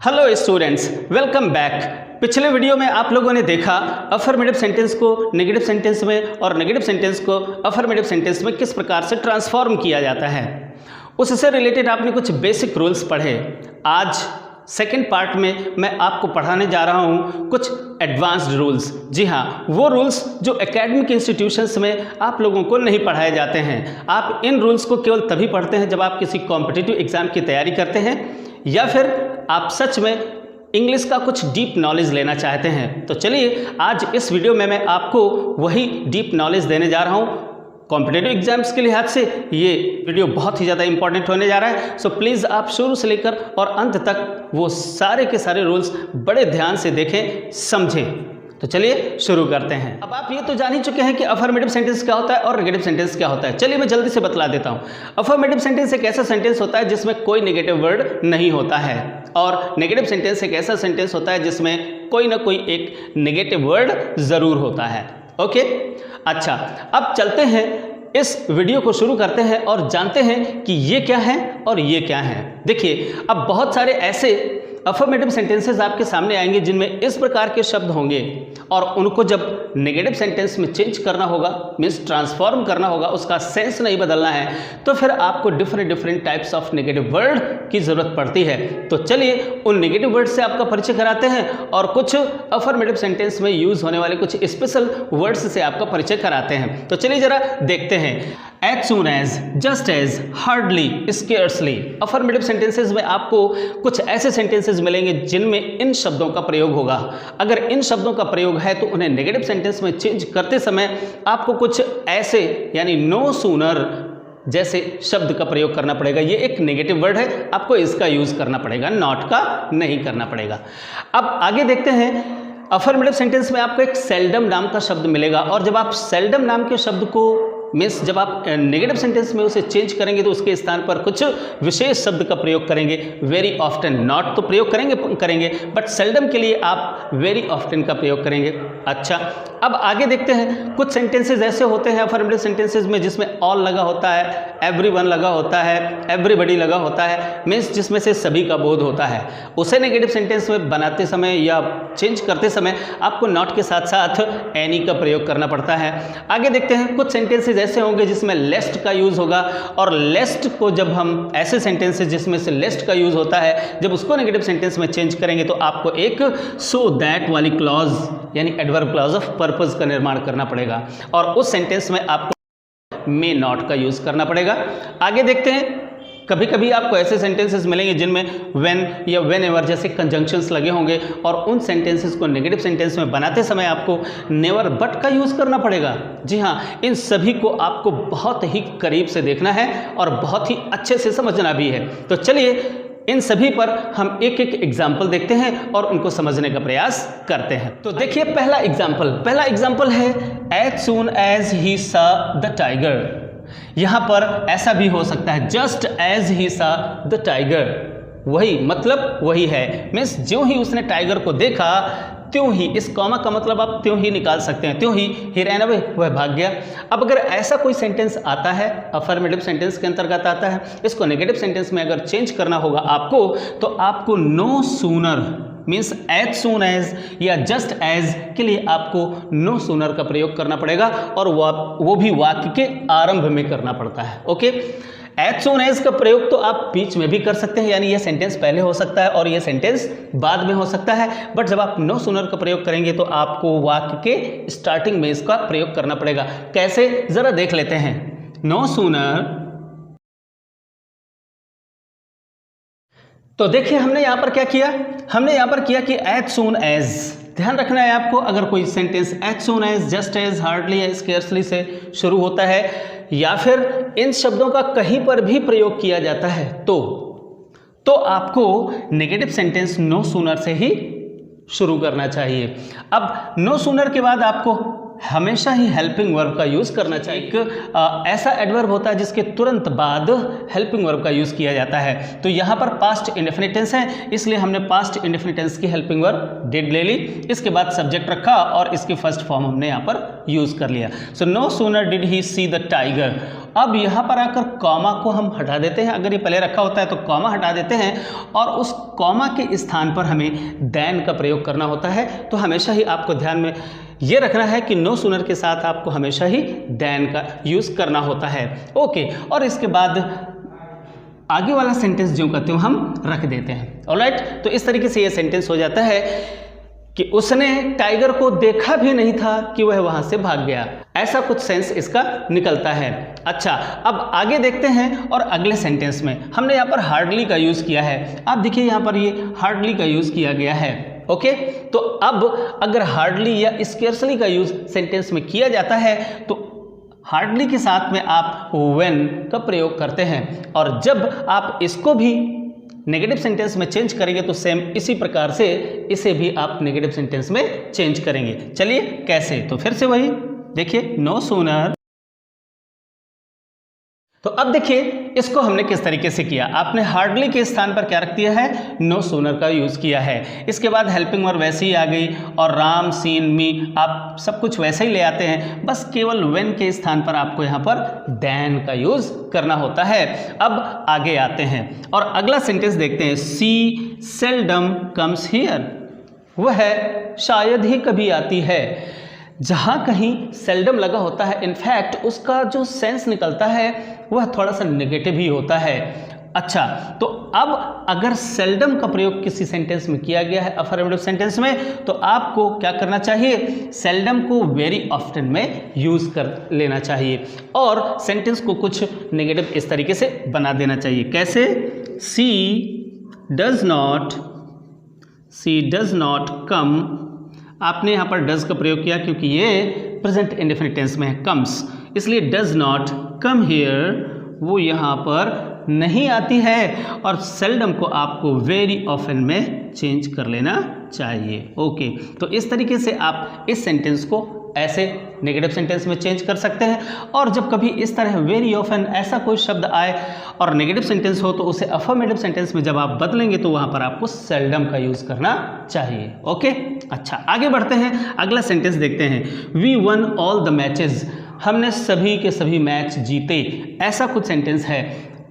Hello students, welcome back. पिछले video में आप लोगों ने देखा अफर्मेटिव सेंटेंस को नेगेटिव सेंटेंस में और नेगेटिव सेंटेंस को अफर्मेटिव सेंटेंस में किस प्रकार से ट्रांसफॉर्म किया जाता है। उससे रिलेटेड आपने कुछ बेसिक रूल्स पढ़े। आज सेकंड पार्ट में मैं आपको पढ़ाने जा रहा हूँ कुछ एडवांस्ड रूल्स। जी हाँ, वो रूल्स जो एकेडमिक इंस्टीट्यूशंस में आप लोगों को नहीं पढ़ाए जाते हैं। आप इन रूल्स को केवल तभी पढ़ते हैं जब आप किसी कॉम्पिटिटिव एग्जाम की तैयारी करते हैं या फिर आप सच में इंग्लिश का कुछ डीप नॉलेज लेना चाहते हैं। तो चलिए आज इस वीडियो में मैं आपको वही डीप नॉलेज देने जा रहा हूँ। कॉम्पिटिटिव एग्जाम्स के लिहाज से ये वीडियो बहुत ही ज़्यादा इंपॉर्टेंट होने जा रहा है। सो प्लीज़ आप शुरू से लेकर और अंत तक वो सारे के सारे रूल्स बड़े ध्यान से देखें, समझें। तो चलिए शुरू करते हैं। अब आप ये तो जान ही चुके हैं कि अफर्मेटिव सेंटेंस क्या होता है और नेगेटिव सेंटेंस क्या होता है। चलिए मैं जल्दी से बतला देता हूँ। अफर्मेटिव सेंटेंस एक ऐसा सेंटेंस होता है जिसमें कोई नेगेटिव वर्ड नहीं होता है, और नेगेटिव सेंटेंस एक ऐसा सेंटेंस होता है जिसमें कोई ना कोई एक नेगेटिव वर्ड ज़रूर होता है। ओके, अच्छा, अब चलते हैं, इस वीडियो को शुरू करते हैं और जानते हैं कि ये क्या है और ये क्या है। देखिए, अब बहुत सारे ऐसे अफर्मेटिव सेंटेंसेस आपके सामने आएंगे जिनमें इस प्रकार के शब्द होंगे और उनको जब नेगेटिव सेंटेंस में चेंज करना होगा, मीन्स ट्रांसफॉर्म करना होगा, उसका सेंस नहीं बदलना है, तो फिर आपको different types of negative word की ज़रूरत पड़ती है। तो चलिए उन नेगेटिव वर्ड से आपका परिचय कराते हैं और कुछ अफर्मेटिव सेंटेंस में यूज़ होने वाले कुछ स्पेशल वर्ड्स से आपका परिचय कराते हैं। तो चलिए ज़रा देखते हैं। As soon as, just as, hardly, scarcely. Affirmative sentences में आपको कुछ ऐसे सेंटेंसेस मिलेंगे जिनमें इन शब्दों का प्रयोग होगा। अगर इन शब्दों का प्रयोग है तो उन्हें नेगेटिव सेंटेंस में चेंज करते समय आपको कुछ ऐसे यानी नो सूनर जैसे शब्द का प्रयोग करना पड़ेगा। ये एक नेगेटिव वर्ड है, आपको इसका यूज करना पड़ेगा, नॉट का नहीं करना पड़ेगा। अब आगे देखते हैं। अफर्मेटिव सेंटेंस में आपको एक सेल्डम नाम का शब्द मिलेगा, और जब आप सेल्डम नाम के शब्द को मीन्स जब आप नेगेटिव सेंटेंस में उसे चेंज करेंगे तो उसके स्थान पर कुछ विशेष शब्द का प्रयोग करेंगे। वेरी ऑफ्टन, नॉट तो प्रयोग करेंगे बट सेल्डम के लिए आप वेरी ऑफ्टन का प्रयोग करेंगे। अच्छा, अब आगे देखते हैं। कुछ सेंटेंसेस ऐसे होते हैं अफर्मेटिव सेंटेंसेस में जिसमें ऑल लगा होता है, एवरीवन लगा होता है, एवरीबडी लगा होता है, मीन्स जिसमें से सभी का बोध होता है। उसे नेगेटिव सेंटेंस में बनाते समय या चेंज करते समय आपको नॉट के साथ साथ एनी का प्रयोग करना पड़ता है। आगे देखते हैं। कुछ सेंटेंसेस ऐसे होंगे जिसमें लेस्ट का यूज होगा, और लेस्ट को जब हम ऐसे सेंटेंसेस जिसमें से लेस्ट का यूज होता है, जब उसको नेगेटिव सेंटेंस में चेंज करेंगे तो आपको एक सो दैट वाली क्लॉज यानी एडवर्ब क्लॉज ऑफ पर्पस का निर्माण करना पड़ेगा, और उस सेंटेंस में आपको मे नॉट का यूज करना पड़ेगा। आगे देखते हैं। कभी कभी आपको ऐसे सेंटेंसेस मिलेंगे जिनमें व्हेन या व्हेनेवर जैसे कंजंक्शंस लगे होंगे, और उन सेंटेंसेस को नेगेटिव सेंटेंस में बनाते समय आपको नेवर बट का यूज़ करना पड़ेगा। जी हाँ, इन सभी को आपको बहुत ही करीब से देखना है और बहुत ही अच्छे से समझना भी है। तो चलिए इन सभी पर हम एक एक एग्जाम्पल देखते हैं और उनको समझने का प्रयास करते हैं। तो देखिए पहला एग्जाम्पल है एज सून एज ही सा द टाइगर। यहां पर ऐसा भी हो सकता है जस्ट एज ही सा द टाइगर, वही मतलब वही है, मीन्स ज्यों ही उसने टाइगर को देखा त्यों ही, इस कॉमा का मतलब आप त्यों ही निकाल सकते हैं, त्यों ही रैन अवे, वह भाग गया। अब अगर ऐसा कोई सेंटेंस आता है, अफर्मेटिव सेंटेंस के अंतर्गत आता है, इसको नेगेटिव सेंटेंस में अगर चेंज करना होगा आपको, तो आपको no sooner means as soon as या जस्ट एज के लिए आपको नो सूनर का प्रयोग करना पड़ेगा, और वो भी वाक्य के आरंभ में करना पड़ता है। ओके, एज सून एज का प्रयोग तो आप बीच में भी कर सकते हैं, यानी ये सेंटेंस पहले हो सकता है और ये सेंटेंस बाद में हो सकता है, बट जब आप नो सूनर का प्रयोग करेंगे तो आपको वाक्य के स्टार्टिंग में इसका प्रयोग करना पड़ेगा। कैसे, जरा देख लेते हैं। नो सूनर, तो देखिए हमने यहां पर क्या किया, हमने यहां पर किया कि एज सून एज। ध्यान रखना है आपको, अगर कोई sentence as soon as, just as, hardly या स्केर्सली से शुरू होता है या फिर इन शब्दों का कहीं पर भी प्रयोग किया जाता है तो आपको नेगेटिव सेंटेंस नो सूनर से ही शुरू करना चाहिए। अब नो सूनर के बाद आपको हमेशा ही हेल्पिंग वर्ब का यूज़ करना चाहिए। एक ऐसा एडवर्ब होता है जिसके तुरंत बाद हेल्पिंग वर्ब का यूज़ किया जाता है। तो यहाँ पर पास्ट इंडेफिनिट टेंस है, इसलिए हमने पास्ट इंडेफिनिट टेंस की हेल्पिंग वर्ब डिड ले ली, इसके बाद सब्जेक्ट रखा और इसकी फर्स्ट फॉर्म हमने यहाँ पर यूज़ कर लिया। So no sooner did he see the tiger, अब यहाँ पर आकर कॉमा को हम हटा देते हैं, अगर ये पहले रखा होता है तो कॉमा हटा देते हैं और उस कॉमा के स्थान पर हमें देन का प्रयोग करना होता है। तो हमेशा ही आपको ध्यान में ये रखना है कि नो सूनर के साथ आपको हमेशा ही देन का यूज़ करना होता है। ओके, और इसके बाद आगे वाला सेंटेंस जो कहते हो हम रख देते हैं। ऑलराइट, तो इस तरीके से ये सेंटेंस हो जाता है कि उसने टाइगर को देखा भी नहीं था कि वह वहां से भाग गया, ऐसा कुछ सेंस इसका निकलता है। अच्छा, अब आगे देखते हैं और अगले सेंटेंस में हमने यहाँ पर हार्डली का यूज़ किया है। आप देखिए यहाँ पर ये हार्डली का यूज़ किया गया है। ओके, तो अब अगर हार्डली या स्केर्सली का यूज़ सेंटेंस में किया जाता है तो हार्डली के साथ में आप व्हेन का प्रयोग करते हैं, और जब आप इसको भी नेगेटिव सेंटेंस में चेंज करेंगे तो सेम इसी प्रकार से इसे भी आप नेगेटिव सेंटेंस में चेंज करेंगे। चलिए कैसे, तो फिर से वही देखिए, नो सूनर। तो अब देखिए इसको हमने किस तरीके से किया। आपने हार्डली के स्थान पर क्या रख दिया है, नो सूनर का यूज़ किया है। इसके बाद हेल्पिंग वर्ब वैसे ही आ गई और राम, सीन, मी, आप सब कुछ वैसे ही ले आते हैं, बस केवल व्हेन के स्थान पर आपको यहाँ पर देन का यूज़ करना होता है। अब आगे आते हैं और अगला सेंटेंस देखते हैं। सी सेल्डम कम्स हियर, वह शायद ही कभी आती है। जहाँ कहीं सेल्डम लगा होता है, इनफैक्ट उसका जो सेंस निकलता है वह थोड़ा सा नेगेटिव ही होता है। अच्छा, तो अब अगर सेल्डम का प्रयोग किसी सेंटेंस में किया गया है अफर्मेटिव सेंटेंस में, तो आपको क्या करना चाहिए, सेल्डम को वेरी ऑफ्टन में यूज़ कर लेना चाहिए और सेंटेंस को कुछ नेगेटिव इस तरीके से बना देना चाहिए। कैसे, सी डज नॉट कम, आपने यहाँ पर डज का प्रयोग किया क्योंकि ये प्रेजेंट इंडेफिनिट टेंस में है, कम्स, इसलिए डज नॉट कम हियर, वो यहाँ पर नहीं आती है, और सेल्डम को आपको वेरी ऑफन में चेंज कर लेना चाहिए। ओके, तो इस तरीके से आप इस सेंटेंस को ऐसे नेगेटिव सेंटेंस में चेंज कर सकते हैं। और जब कभी इस तरह वेरी ऑफन ऐसा कोई शब्द आए और नेगेटिव सेंटेंस हो तो उसे अफर्मेटिव सेंटेंस में जब आप बदलेंगे तो वहाँ पर आपको सेल्डम का यूज़ करना चाहिए। ओके, अच्छा आगे बढ़ते हैं, अगला सेंटेंस देखते हैं। We won all the matches, हमने सभी के सभी मैच जीते, ऐसा कुछ सेंटेंस है।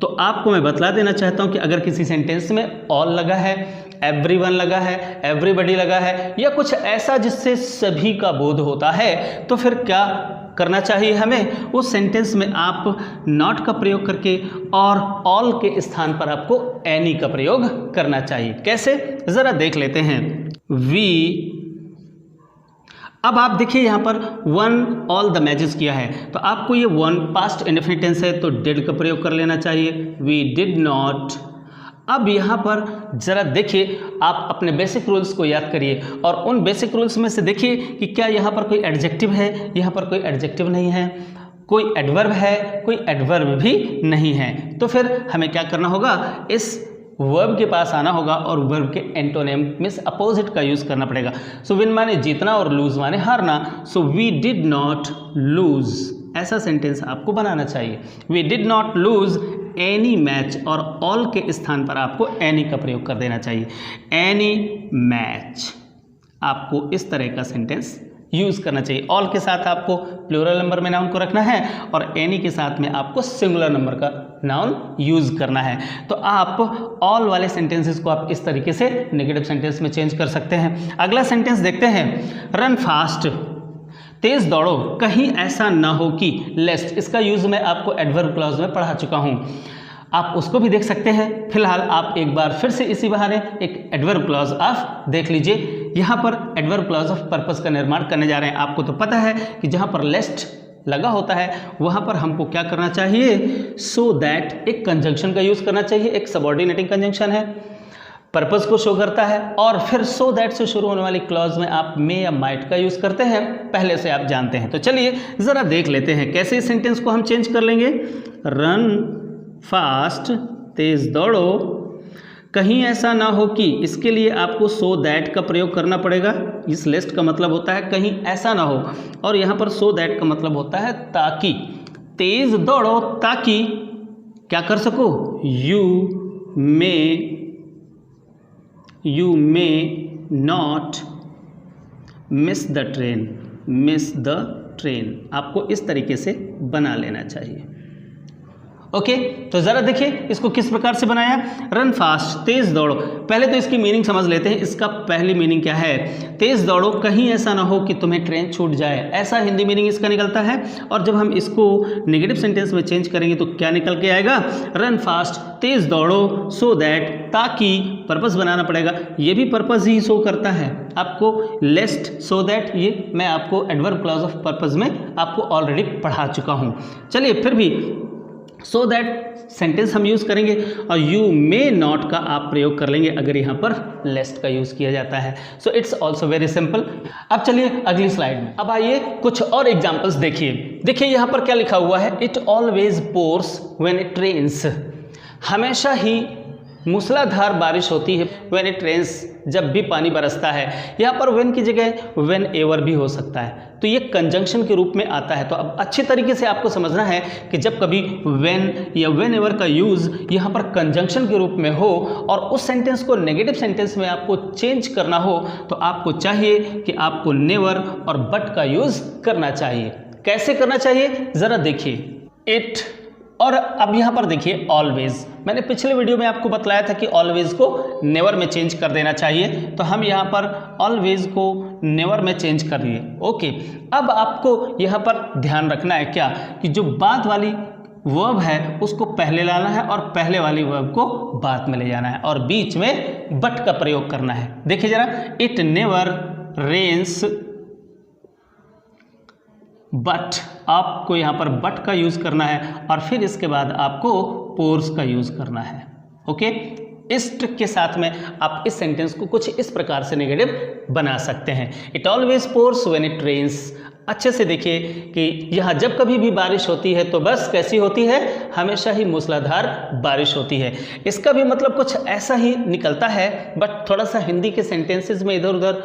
तो आपको मैं बतला देना चाहता हूँ कि अगर किसी सेंटेंस में ऑल लगा है, एवरीवन लगा है, एवरीबॉडी लगा है, या कुछ ऐसा जिससे सभी का बोध होता है, तो फिर क्या करना चाहिए हमें, उस सेंटेंस में आप नॉट का प्रयोग करके और ऑल के स्थान पर आपको एनी का प्रयोग करना चाहिए। कैसे, ज़रा देख लेते हैं। वी, अब आप देखिए यहाँ पर वन ऑल द मैचेस किया है, तो आपको ये वन पास्ट इंडेफिनिट टेंस है तो डिड का प्रयोग कर लेना चाहिए। We did not. अब यहाँ पर ज़रा देखिए, आप अपने बेसिक रूल्स को याद करिए और उन बेसिक रूल्स में से देखिए कि क्या यहाँ पर कोई एडजेक्टिव है, यहाँ पर कोई एडजेक्टिव नहीं है, कोई एडवर्ब है, कोई एडवर्ब भी नहीं है। तो फिर हमें क्या करना होगा, इस वर्ब के पास आना होगा और वर्ब के एंटोनिम मीन्स अपोजिट का यूज़ करना पड़ेगा। सो विन माने जीतना और लूज माने हारना। So we did not lose, ऐसा सेंटेंस आपको बनाना चाहिए। We did not lose any match, और ऑल के स्थान पर आपको एनी का प्रयोग कर देना चाहिए। एनी मैच, आपको इस तरह का सेंटेंस यूज़ करना चाहिए। ऑल के साथ आपको प्लूरल नंबर में नाउन को रखना है और एनी के साथ में आपको सिंगुलर नंबर का नाउन यूज़ करना है। तो आप ऑल वाले सेंटेंसेस को आप इस तरीके से नेगेटिव सेंटेंस में चेंज कर सकते हैं। अगला सेंटेंस देखते हैं। रन फास्ट, तेज़ दौड़ो, कहीं ऐसा ना हो कि लेस्ट, इसका यूज़ मैं आपको एडवर्ब क्लॉज में पढ़ा चुका हूँ, आप उसको भी देख सकते हैं। फिलहाल आप एक बार फिर से इसी बहाने एक एडवर्ब क्लॉज आप देख लीजिए। यहाँ पर एडवर्ब क्लॉज ऑफ पर्पस का निर्माण करने जा रहे हैं। आपको तो पता है कि जहाँ पर लेस्ट लगा होता है वहाँ पर हमको क्या करना चाहिए, सो दैट एक कंजंक्शन का यूज़ करना चाहिए। एक सबऑर्डिनेटिंग कंजंक्शन है, पर्पस को शो करता है, और फिर सो दैट से शुरू होने वाली क्लॉज में आप मे या माइट का यूज़ करते हैं, पहले से आप जानते हैं। तो चलिए ज़रा देख लेते हैं कैसे इस सेंटेंस को हम चेंज कर लेंगे। रन फास्ट, तेज़ दौड़ो, कहीं ऐसा ना हो कि, इसके लिए आपको सो दैट का प्रयोग करना पड़ेगा। इस लिस्ट का मतलब होता है कहीं ऐसा ना हो, और यहाँ पर सो दैट का मतलब होता है ताकि। तेज़ दौड़ो ताकि क्या कर सको, you may not miss the train, आपको इस तरीके से बना लेना चाहिए। ओके, तो ज़रा देखिए इसको किस प्रकार से बनाया। रन फास्ट, तेज़ दौड़ो। पहले तो इसकी मीनिंग समझ लेते हैं। इसका पहली मीनिंग क्या है? तेज़ दौड़ो, कहीं ऐसा ना हो कि तुम्हें ट्रेन छूट जाए, ऐसा हिंदी मीनिंग इसका निकलता है। और जब हम इसको नेगेटिव सेंटेंस में चेंज करेंगे तो क्या निकल के आएगा? रन फास्ट, तेज़ दौड़ो, सो दैट, ताकि, पर्पस बनाना पड़ेगा। ये भी पर्पस ही शो करता है आपको। लेस्ट, सो दैट, ये मैं आपको एडवर्ब क्लॉज ऑफ पर्पस में आपको ऑलरेडी पढ़ा चुका हूँ। चलिए फिर भी सो दैट सेंटेंस हम यूज़ करेंगे और यू मे नॉट का आप प्रयोग कर लेंगे अगर यहाँ पर लेस्ट का यूज़ किया जाता है। So it's also very simple. अब चलिए अगली स्लाइड में। अब आइए कुछ और एग्जाम्पल्स देखिए। देखिए यहाँ पर क्या लिखा हुआ है, it always pours when it rains. हमेशा ही मूसलाधार बारिश होती है व्हेन इट रेन्स, जब भी पानी बरसता है। यहाँ पर व्हेन की जगह व्हेन एवर भी हो सकता है, तो ये कंजंक्शन के रूप में आता है। तो अब अच्छी तरीके से आपको समझना है कि जब कभी व्हेन या व्हेन एवर का यूज़ यहाँ पर कंजंक्शन के रूप में हो और उस सेंटेंस को नेगेटिव सेंटेंस में आपको चेंज करना हो तो आपको चाहिए कि आपको नेवर और बट का यूज़ करना चाहिए। कैसे करना चाहिए ज़रा देखिए। इट, और अब यहाँ पर देखिए ऑलवेज। मैंने पिछले वीडियो में आपको बतलाया था कि ऑलवेज को नेवर में चेंज कर देना चाहिए, तो हम यहाँ पर ऑलवेज को नेवर में चेंज कर दिए। ओके, अब आपको यहाँ पर ध्यान रखना है क्या कि जो बाद वाली वर्ब है उसको पहले लाना है और पहले वाली वर्ब को बाद में ले जाना है और बीच में बट का प्रयोग करना है। देखिए जरा, इट नेवर रेन्स बट, आपको यहाँ पर बट का यूज़ करना है और फिर इसके बाद आपको पोर्स का यूज़ करना है। ओके, इस ट्रिक के साथ में आप इस सेंटेंस को कुछ इस प्रकार से नेगेटिव बना सकते हैं। It always pours when it rains. अच्छे से देखिए कि यहाँ जब कभी भी बारिश होती है तो बस कैसी होती है, हमेशा ही मूसलाधार बारिश होती है। इसका भी मतलब कुछ ऐसा ही निकलता है, बट थोड़ा सा हिंदी के सेंटेंसेस में इधर उधर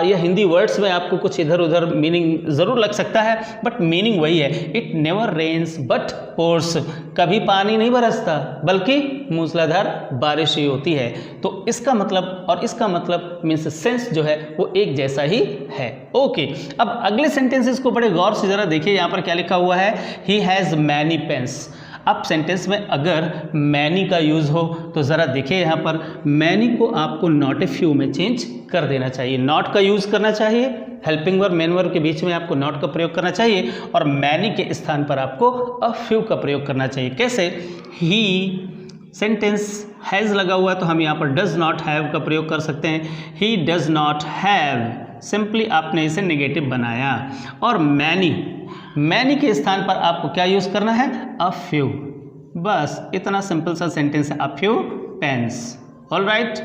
या हिंदी वर्ड्स में आपको कुछ इधर उधर मीनिंग ज़रूर लग सकता है, बट मीनिंग वही है। It never rains but pours, कभी पानी नहीं बरसता बल्कि मूसलाधार बारिश ही होती है। तो इसका मतलब और इसका मतलब मीन्स सेंस जो है वो एक जैसा ही है। ओके, अब अगले सेंटेंसेस को बड़े गौर से जरा देखिए। यहाँ पर क्या लिखा हुआ है, ही हैज़ मैनी पेन्स। अब सेंटेंस में अगर मैनी का यूज़ हो तो ज़रा देखिए यहाँ पर मैनी को आपको नॉट ए फ्यू में चेंज कर देना चाहिए। नॉट का यूज़ करना चाहिए, हेल्पिंग वर्ब मेन वर्ब के बीच में आपको नॉट का प्रयोग करना चाहिए और मैनी के स्थान पर आपको अ फ्यू का प्रयोग करना चाहिए। कैसे? ही, सेंटेंस हैज़ लगा हुआ है तो हम यहाँ पर डज नॉट हैव का प्रयोग कर सकते हैं। He does not have, simply आपने इसे नेगेटिव बनाया। और मैनी के स्थान पर आपको क्या यूज़ करना है, अ फ्यू। बस इतना सिंपल सा सेंटेंस है, अ फ्यू पेन्स। ऑलराइट,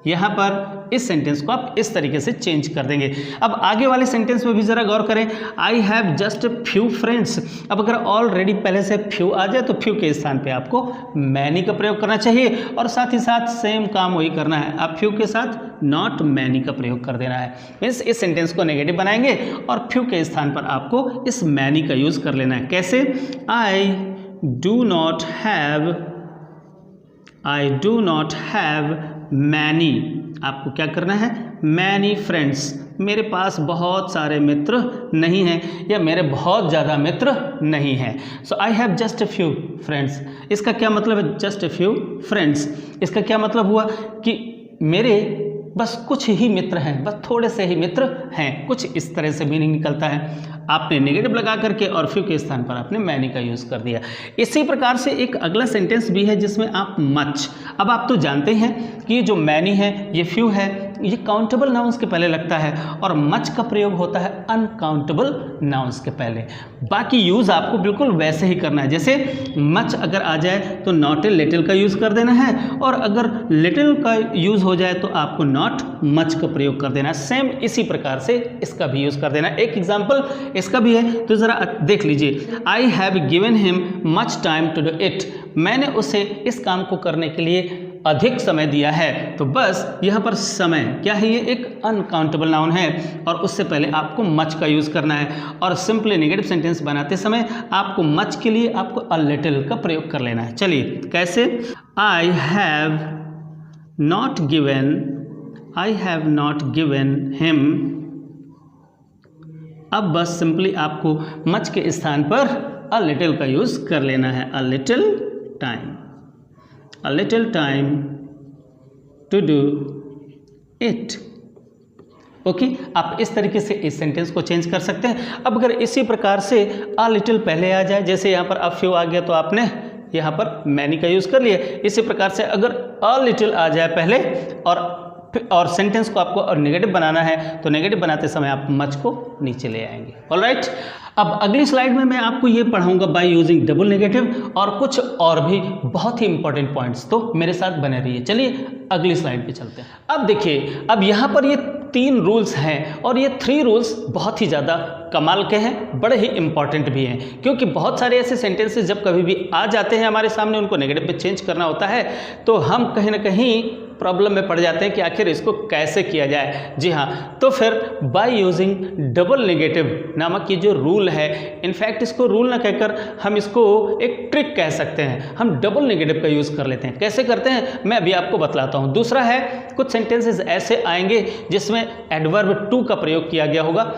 यहाँ पर इस सेंटेंस को आप इस तरीके से चेंज कर देंगे। अब आगे वाले सेंटेंस में भी ज़रा गौर करें, आई हैव जस्ट फ्यू फ्रेंड्स। अब अगर ऑलरेडी पहले से फ्यू आ जाए तो फ्यू के स्थान पे आपको मैनी का प्रयोग करना चाहिए और साथ ही साथ सेम काम वही करना है, आप फ्यू के साथ नॉट मैनी का प्रयोग कर देना है। मीन्स इस सेंटेंस को नेगेटिव बनाएंगे और फ्यू के स्थान पर आपको इस मैनी का यूज़ कर लेना है। कैसे? I do not have many, आपको क्या करना है, मैनी फ्रेंड्स, मेरे पास बहुत सारे मित्र नहीं हैं या मेरे बहुत ज़्यादा मित्र नहीं हैं। So I have just a few friends. इसका क्या मतलब है, जस्ट अ फ्यू फ्रेंड्स? इसका क्या मतलब हुआ कि मेरे बस कुछ ही मित्र हैं, बस थोड़े से ही मित्र हैं, कुछ इस तरह से मीनिंग निकलता है। आपने नेगेटिव लगा करके और फ्यू के स्थान पर आपने मैनी का यूज़ कर दिया। इसी प्रकार से एक अगला सेंटेंस भी है जिसमें आप मच। अब आप तो जानते हैं कि ये जो मैनी है, ये फ्यू है, ये काउंटेबल नाउन्स के पहले लगता है और मच का प्रयोग होता है अनकाउंटेबल नाउन्स के पहले। बाकी यूज़ आपको बिल्कुल वैसे ही करना है। जैसे मच अगर आ जाए तो नॉट ए लिटिल का यूज़ कर देना है और अगर लिटिल का यूज़ हो जाए तो आपको नॉट मच का प्रयोग कर देना है। सेम इसी प्रकार से इसका भी यूज़ कर देना है। एक एग्जाम्पल इसका भी है तो ज़रा देख लीजिए, I have given him much time to do it. मैंने उसे इस काम को करने के लिए अधिक समय दिया है। तो बस यहाँ पर समय क्या है, ये एक अनकाउंटेबल नाउन है और उससे पहले आपको मच का यूज़ करना है और सिंपली नेगेटिव सेंटेंस बनाते समय आपको मच के लिए आपको अ लिटिल का प्रयोग कर लेना है। चलिए कैसे? I have not given him. अब बस सिंपली आपको मच के स्थान पर अ लिटिल का यूज़ कर लेना है, a little time to do it। Okay, आप इस तरीके से इस सेंटेंस को चेंज कर सकते हैं। अब अगर इसी प्रकार से a little पहले आ जाए, जैसे यहाँ पर a few आ गया तो आपने यहाँ पर many का यूज़ कर लिया। इसी प्रकार से अगर a little आ जाए पहले और सेंटेंस को आपको और नेगेटिव बनाना है तो नेगेटिव बनाते समय आप मच को नीचे ले आएंगे। ऑलराइट, अब अगली स्लाइड में मैं आपको ये पढ़ाऊंगा बाय यूजिंग डबल नेगेटिव और कुछ और भी बहुत ही इंपॉर्टेंट पॉइंट्स, तो मेरे साथ बने रहिए। चलिए अगली स्लाइड पे चलते हैं। अब देखिए, अब यहाँ पर ये 3 रूल्स हैं और ये 3 रूल्स बहुत ही ज़्यादा कमाल के हैं, बड़े ही इंपॉर्टेंट भी हैं, क्योंकि बहुत सारे ऐसे सेंटेंसेस जब कभी भी आ जाते हैं हमारे सामने, उनको नेगेटिव पे चेंज करना होता है तो हम कहीं ना कहीं प्रॉब्लम में पड़ जाते हैं कि आखिर इसको कैसे किया जाए। जी हाँ, तो फिर बाय यूजिंग डबल नेगेटिव नामक ये जो रूल है, इनफैक्ट इसको रूल ना कहकर हम इसको एक ट्रिक कह सकते हैं। हम डबल नेगेटिव का यूज़ कर लेते हैं। कैसे करते हैं मैं अभी आपको बतलाता हूँ। दूसरा है, कुछ सेंटेंसेस ऐसे आएंगे जिसमें एडवर्ब टू का प्रयोग किया गया होगा।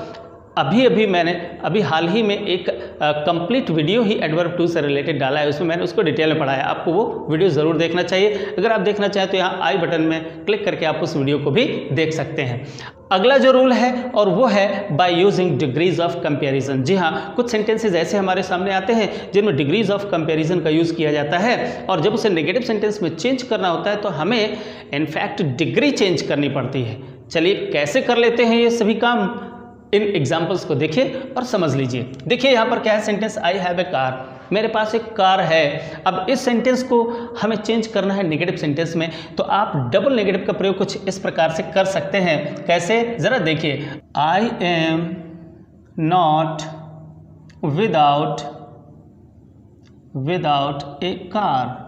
मैंने हाल ही में एक कंप्लीट वीडियो ही एडवर्ब टू से रिलेटेड डाला है, उसमें मैंने उसको डिटेल में पढ़ाया। आपको वो वीडियो ज़रूर देखना चाहिए। अगर आप देखना चाहें तो यहाँ आई बटन में क्लिक करके आप उस वीडियो को भी देख सकते हैं। अगला जो रूल है और वो है by using degrees of comparison. जी हाँ, कुछ सेंटेंसेस ऐसे हमारे सामने आते हैं जिनमें डिग्रीज ऑफ कंपैरिजन का यूज़ किया जाता है और जब उसे नेगेटिव सेंटेंस में चेंज करना होता है तो हमें इनफैक्ट डिग्री चेंज करनी पड़ती है। चलिए कैसे कर लेते हैं ये सभी काम, इन एग्जाम्पल्स को देखिए और समझ लीजिए। देखिए यहाँ पर क्या है sentence, I have a car, मेरे पास एक कार है। अब इस सेंटेंस को हमें चेंज करना है नेगेटिव सेंटेंस में, तो आप डबल नेगेटिव का प्रयोग कुछ इस प्रकार से कर सकते हैं। कैसे, ज़रा देखिए, I am not without A car.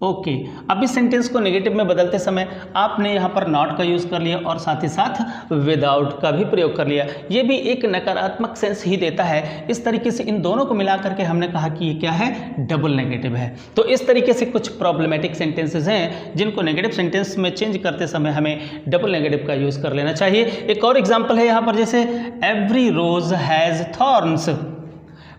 Okay, अब इस सेंटेंस को नेगेटिव में बदलते समय आपने यहाँ पर नॉट का यूज़ कर लिया और साथ ही साथ विदाउट का भी प्रयोग कर लिया। ये भी एक नकारात्मक सेंस ही देता है। इस तरीके से इन दोनों को मिला करके हमने कहा कि ये क्या है, डबल नेगेटिव है। तो इस तरीके से कुछ प्रॉब्लमेटिक सेंटेंसेस हैं जिनको नेगेटिव सेंटेंस में चेंज करते समय हमें डबल नेगेटिव का यूज़ कर लेना चाहिए। एक और एग्जाम्पल है यहाँ पर, जैसे एवरी रोज हैज़ थॉर्न्स,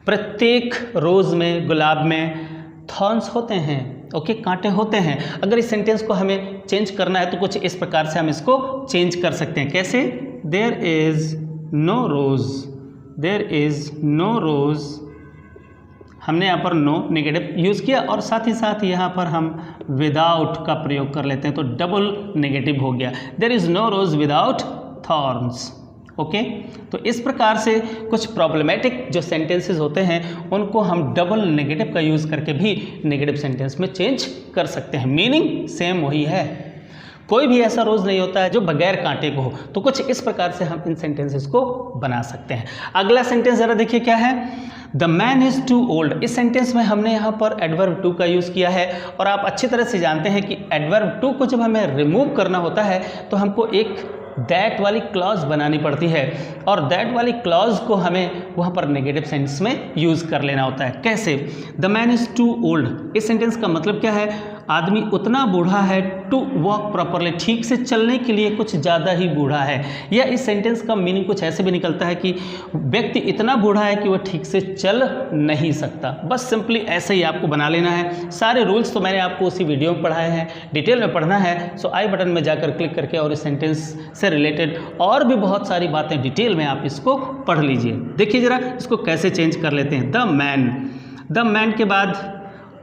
प्रत्येक रोज़ में, गुलाब में थॉर्न्स होते हैं। ओके, कांटे होते हैं। अगर इस सेंटेंस को हमें चेंज करना है तो कुछ इस प्रकार से हम इसको चेंज कर सकते हैं। कैसे, देयर इज़ नो रोज, हमने यहाँ पर नो नेगेटिव यूज़ किया और साथ ही साथ यहाँ पर हम विदाउट का प्रयोग कर लेते हैं तो डबल नेगेटिव हो गया। There is no rose without thorns. Okay, तो इस प्रकार से कुछ प्रॉब्लमेटिक जो सेंटेंसेस होते हैं उनको हम डबल नेगेटिव का यूज़ करके भी नेगेटिव सेंटेंस में चेंज कर सकते हैं। मीनिंग सेम वही है, कोई भी ऐसा रोज़ नहीं होता है जो बगैर कांटे को हो। तो कुछ इस प्रकार से हम इन सेंटेंसेस को बना सकते हैं। अगला सेंटेंस ज़रा देखिए क्या है, the man is too old. इस सेंटेंस में हमने यहाँ पर एडवर्ब टू का यूज़ किया है और आप अच्छी तरह से जानते हैं कि एडवर्ब टू को जब हमें रिमूव करना होता है तो हमको एक दैट वाली क्लॉज बनानी पड़ती है और दैट वाली क्लॉज को हमें वहाँ पर नेगेटिव सेंस में यूज़ कर लेना होता है। कैसे, the man is too old, इस सेंटेंस का मतलब क्या है, आदमी उतना बूढ़ा है टू वॉक प्रॉपरली, ठीक से चलने के लिए कुछ ज़्यादा ही बूढ़ा है। या इस सेंटेंस का मीनिंग कुछ ऐसे भी निकलता है कि व्यक्ति इतना बूढ़ा है कि वह ठीक से चल नहीं सकता। बस सिंपली ऐसे ही आपको बना लेना है। सारे रूल्स तो मैंने आपको उसी वीडियो में पढ़ाए हैं, डिटेल में पढ़ना है सो आई बटन में जाकर क्लिक करके और इस सेंटेंस से रिलेटेड और भी बहुत सारी बातें डिटेल में आप इसको पढ़ लीजिए। देखिए ज़रा इसको कैसे चेंज कर लेते हैं। द मैन के बाद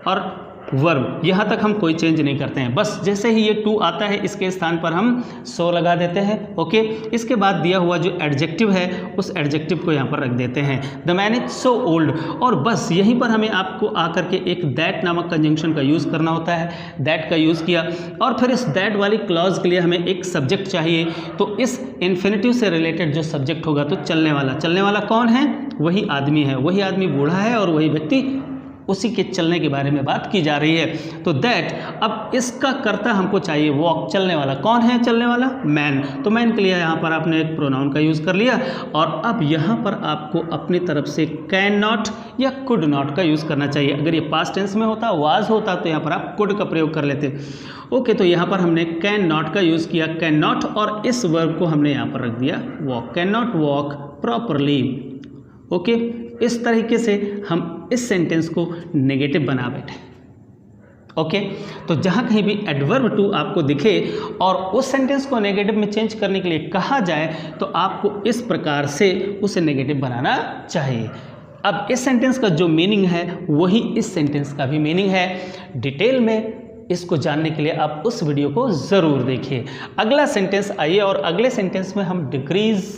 और वर्ब, यहाँ तक हम कोई चेंज नहीं करते हैं। बस जैसे ही ये टू आता है इसके स्थान पर हम सो लगा देते हैं। ओके, इसके बाद दिया हुआ जो एडजेक्टिव है उस एडजेक्टिव को यहाँ पर रख देते हैं, the man is so old. और बस यहीं पर हमें आपको आकर के एक दैट नामक कंजंक्शन का यूज़ करना होता है। दैट का यूज़ किया और फिर इस दैट वाली क्लॉज के लिए हमें एक सब्जेक्ट चाहिए। तो इस इन्फिनिटिव से रिलेटेड जो सब्जेक्ट होगा तो चलने वाला कौन है, वही आदमी है। वही आदमी बूढ़ा है और वही व्यक्ति, उसी के चलने के बारे में बात की जा रही है। तो दैट, अब इसका कर्ता हमको चाहिए वॉक, चलने वाला। कौन है चलने वाला, मैन। तो मैन के लिए यहाँ पर आपने एक प्रोनाउन का यूज़ कर लिया और अब यहाँ पर आपको अपनी तरफ से कैन नॉट या कुड नॉट का यूज़ करना चाहिए। अगर ये पास्ट टेंस में होता, वाज होता, तो यहाँ पर आप कुड का प्रयोग कर लेते। ओके, तो यहाँ पर हमने कैन नॉट का यूज़ किया, कैन नॉट, और इस वर्ब को हमने यहाँ पर रख दिया walk, can not walk properly. Okay, इस तरीके से हम इस सेंटेंस को नेगेटिव बना बैठे। ओके, तो जहाँ कहीं भी एडवर्ब टू आपको दिखे और उस सेंटेंस को नेगेटिव में चेंज करने के लिए कहा जाए तो आपको इस प्रकार से उसे नेगेटिव बनाना चाहिए। अब इस सेंटेंस का जो मीनिंग है वही इस सेंटेंस का भी मीनिंग है। डिटेल में इसको जानने के लिए आप उस वीडियो को ज़रूर देखिए। अगला सेंटेंस आइए और अगले सेंटेंस में हम डिग्रीज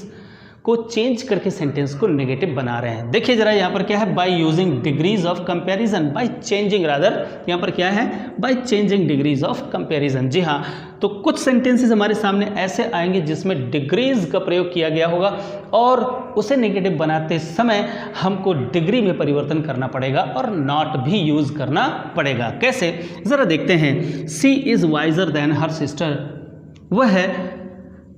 को चेंज करके सेंटेंस को नेगेटिव बना रहे हैं। देखिए जरा यहाँ पर क्या है, by using degrees of comparison, by changing rather, यहाँ पर क्या है, by changing degrees of comparison. जी हाँ, तो कुछ सेंटेंसेस हमारे सामने ऐसे आएंगे जिसमें डिग्रीज का प्रयोग किया गया होगा और उसे नेगेटिव बनाते समय हमको डिग्री में परिवर्तन करना पड़ेगा और नॉट भी यूज करना पड़ेगा। कैसे, जरा देखते हैं। She is wiser than her sister, वह है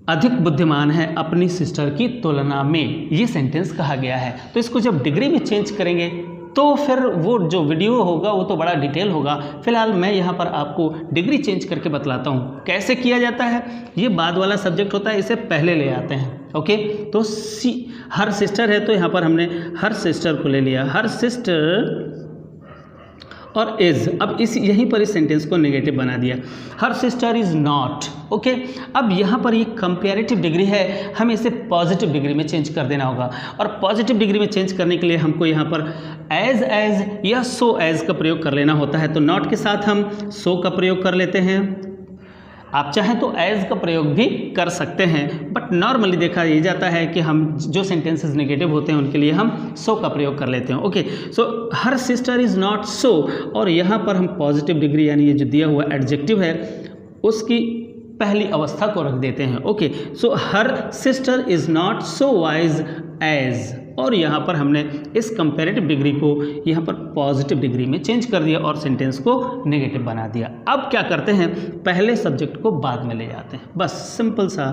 अधिक बुद्धिमान है अपनी सिस्टर की तुलना में, ये सेंटेंस कहा गया है। तो इसको जब डिग्री में चेंज करेंगे तो फिर वो जो वीडियो होगा वो तो बड़ा डिटेल होगा। फिलहाल मैं यहाँ पर आपको डिग्री चेंज करके बतलाता हूँ कैसे किया जाता है। ये बाद वाला सब्जेक्ट होता है, इसे पहले ले आते हैं। ओके, तो सी हर सिस्टर है तो यहाँ पर हमने हर सिस्टर को ले लिया, हर सिस्टर और इज, अब इस यहीं पर इस सेंटेंस को नेगेटिव बना दिया, her sister is not. Okay, अब यहाँ पर ये कंपैरेटिव डिग्री है, हमें इसे पॉजिटिव डिग्री में चेंज कर देना होगा और पॉजिटिव डिग्री में चेंज करने के लिए हमको यहाँ पर एज या सो एज का प्रयोग कर लेना होता है। तो नॉट के साथ हम सो का प्रयोग कर लेते हैं, आप चाहें तो एज का प्रयोग भी कर सकते हैं, बट नॉर्मली देखा ये जाता है कि हम जो सेंटेंसेस नेगेटिव होते हैं उनके लिए हम सो का प्रयोग कर लेते हैं। Okay, so her sister is not सो, और यहाँ पर हम पॉजिटिव डिग्री यानी ये जो दिया हुआ एडजेक्टिव है उसकी पहली अवस्था को रख देते हैं। Okay, so her sister is not so wise as, और यहाँ पर हमने इस कंपैरेटिव डिग्री को यहाँ पर पॉजिटिव डिग्री में चेंज कर दिया और सेंटेंस को नेगेटिव बना दिया। अब क्या करते हैं, पहले सब्जेक्ट को बाद में ले जाते हैं, बस सिंपल सा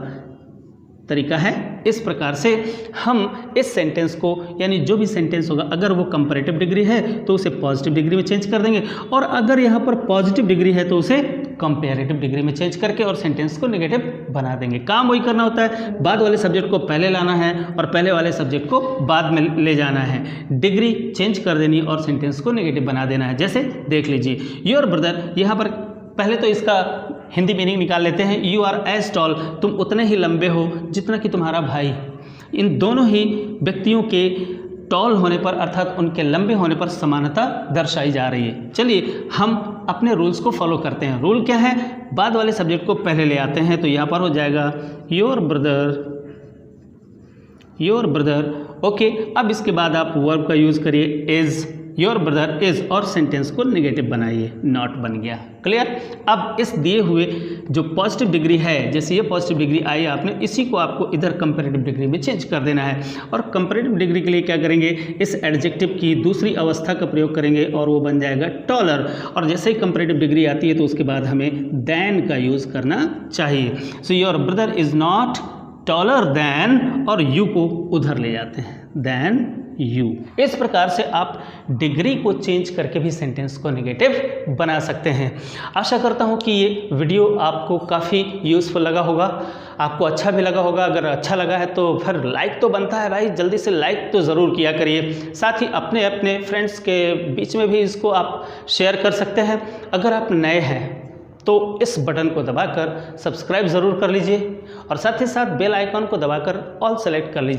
तरीका है। इस प्रकार से हम इस सेंटेंस को, यानी जो भी सेंटेंस होगा अगर वो कंपैरेटिव डिग्री है तो उसे पॉजिटिव डिग्री में चेंज कर देंगे, और अगर यहाँ पर पॉजिटिव डिग्री है तो उसे कंपैरेटिव डिग्री में चेंज करके और सेंटेंस को नेगेटिव बना देंगे। काम वही करना होता है, बाद वाले सब्जेक्ट को पहले लाना है और पहले वाले सब्जेक्ट को बाद में ले जाना है, डिग्री चेंज कर देनी और सेंटेंस को नेगेटिव बना देना है। जैसे देख लीजिए, योर ब्रदर, यहाँ पर पहले तो इसका हिंदी मीनिंग निकाल लेते हैं। यू आर एज टॉल, तुम उतने ही लंबे हो जितना कि तुम्हारा भाई। इन दोनों ही व्यक्तियों के टॉल होने पर अर्थात उनके लंबे होने पर समानता दर्शाई जा रही है। चलिए हम अपने रूल्स को फॉलो करते हैं। रूल क्या है, बाद वाले सब्जेक्ट को पहले ले आते हैं, तो यहाँ पर हो जाएगा योर ब्रदर। ओके, अब इसके बाद आप वर्ब का यूज़ करिए इज़, योर ब्रदर इज़, और सेंटेंस को नेगेटिव बनाइए, नॉट बन गया। क्लियर। अब इस दिए हुए जो पॉजिटिव डिग्री है, जैसे ये पॉजिटिव डिग्री आई आपने, इसी को आपको इधर कंपैरेटिव डिग्री में चेंज कर देना है। और कंपैरेटिव डिग्री के लिए क्या करेंगे, इस एडजेक्टिव की दूसरी अवस्था का प्रयोग करेंगे और वो बन जाएगा टॉलर। और जैसे ही कंपैरेटिव डिग्री आती है तो उसके बाद हमें देन का यूज़ करना चाहिए। So your brother is not taller than, और यू को उधर ले जाते हैं, देन यू। इस प्रकार से आप डिग्री को चेंज करके भी सेंटेंस को नेगेटिव बना सकते हैं। आशा करता हूं कि ये वीडियो आपको काफ़ी यूज़फुल लगा होगा, आपको अच्छा भी लगा होगा। अगर अच्छा लगा है तो फिर लाइक तो बनता है भाई, जल्दी से लाइक तो ज़रूर किया करिए। साथ ही अपने अपने फ्रेंड्स के बीच में भी इसको आप शेयर कर सकते हैं। अगर आप नए हैं तो इस बटन को दबाकर सब्सक्राइब ज़रूर कर लीजिए और साथ ही साथ बेल आइकॉन को दबाकर ऑल सेलेक्ट कर लीजिए।